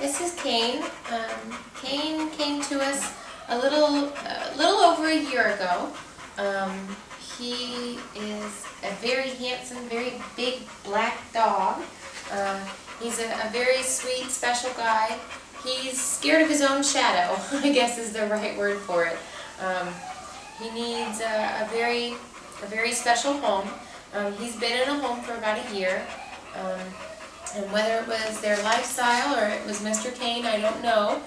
This is Cain. Cain came to us a little over a year ago. He is a very handsome, very big black dog. He's a very sweet, special guy. He's scared of his own shadow, I guess is the right word for it. He needs a very special home. He's been in a home for about a year. And whether it was their lifestyle or it was Mr. Cain, I don't know.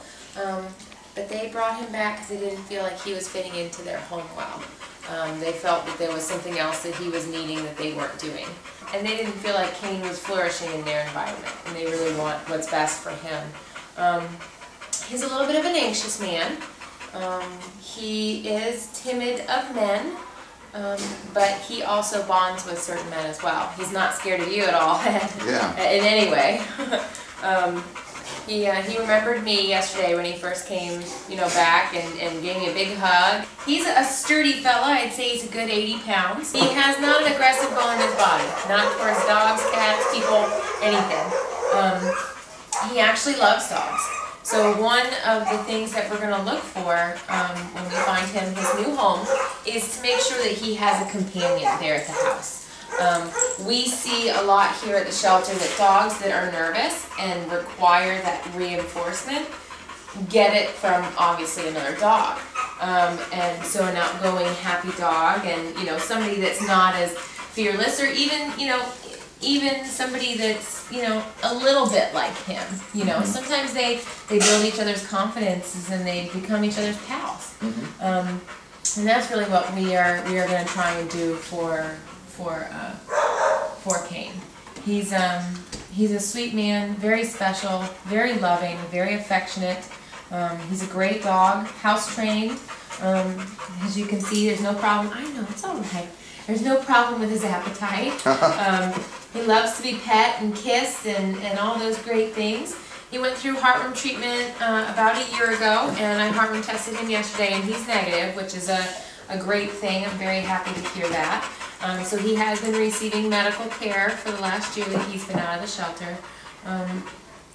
But they brought him back because they didn't feel like he was fitting into their home well. They felt that there was something else that he was needing that they weren't doing. And they didn't feel like Cain was flourishing in their environment, and they really want what's best for him. He's a little bit of an anxious man. He is timid of men, but he also bonds with certain men as well. He's not scared of you at all, in any way. He remembered me yesterday when he first came, back and gave me a big hug. He's a sturdy fella. I'd say he's a good 80 pounds. He has not an aggressive bone in his body, not towards dogs, cats, people, anything. He actually loves dogs. So one of the things that we're going to look for when we find him his new home is to make sure that he has a companion there at the house. We see a lot here at the shelter that dogs that are nervous and require that reinforcement get it from obviously another dog. And so an outgoing, happy dog, and somebody that's not as fearless, or even somebody that's a little bit like him. Sometimes they build each other's confidences and they become each other's pals. And that's really what we are going to try and do for Cain. He's a sweet man, very special, very loving, very affectionate. He's a great dog, house trained. As you can see, there's no problem. I know, it's all right. There's no problem with his appetite. He loves to be pet and kissed and all those great things. He went through heartworm treatment about a year ago, and I heartworm tested him yesterday, and he's negative, which is a great thing. I'm very happy to hear that. So he has been receiving medical care for the last year that he's been out of the shelter.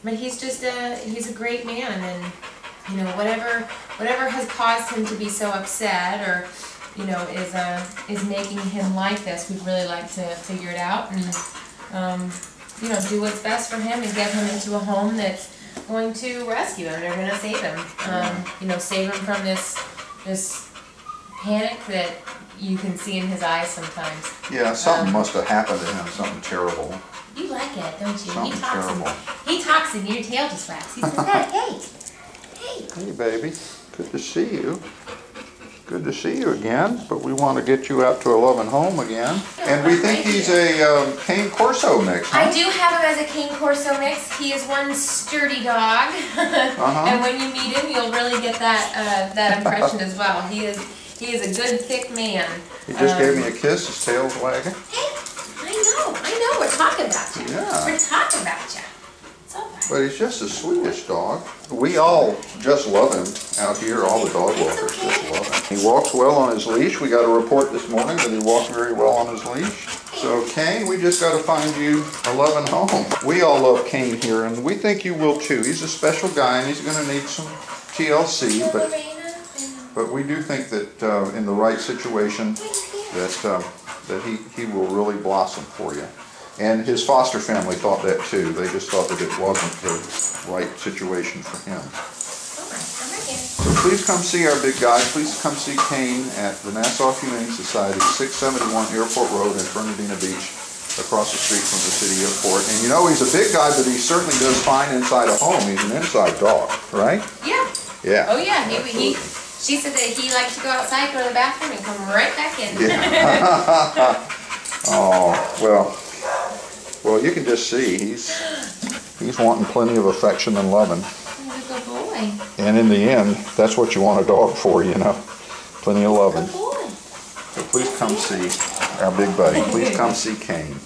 But he's just he's a great man, and whatever has caused him to be so upset, or is making him like this, we'd really like to figure it out and do what's best for him and get him into a home that's going to rescue him. They're going to save him. Save him from this panic that you can see in his eyes sometimes. Yeah, something must have happened to him, something terrible. You like it, don't you? Something terrible. He talks and your tail just wags. He says, hey. Hey, baby. Good to see you. Good to see you again, but we want to get you out to a loving home again. And we think he's a Cane Corso mix, huh? I do have him as a Cane Corso mix. He is one sturdy dog. And when you meet him, you'll really get that impression as well. He is a good, thick man. He just gave me a kiss, his tail's wagging. Hey, I know, we're talking about you. Yeah. We're talking about you. It's all right. But he's just the sweetest dog. We all just love him out here. All the dog walkers just love him. He walks well on his leash. We got a report this morning that he walked very well on his leash. So Cain, we just got to find you a loving home. We all love Cain here, and we think you will too. He's a special guy, and he's going to need some TLC, but we do think that in the right situation that he will really blossom for you. And his foster family thought that too. They just thought that it wasn't the right situation for him. So please come see our big guy. Please come see Cain at the Nassau Humane Society, 671 Airport Road in Fernandina Beach, across the street from the city airport. And he's a big guy, but he certainly does fine inside a home. He's an inside dog, right? Yeah. Yeah. Oh yeah, she said that he likes to go outside, go to the bathroom, and come right back in. Yeah. Oh, well, you can just see he's wanting plenty of affection and loving. He's a good boy. And in the end, that's what you want a dog for, plenty of loving. Good boy. So please come see our big buddy. Please come see Cain.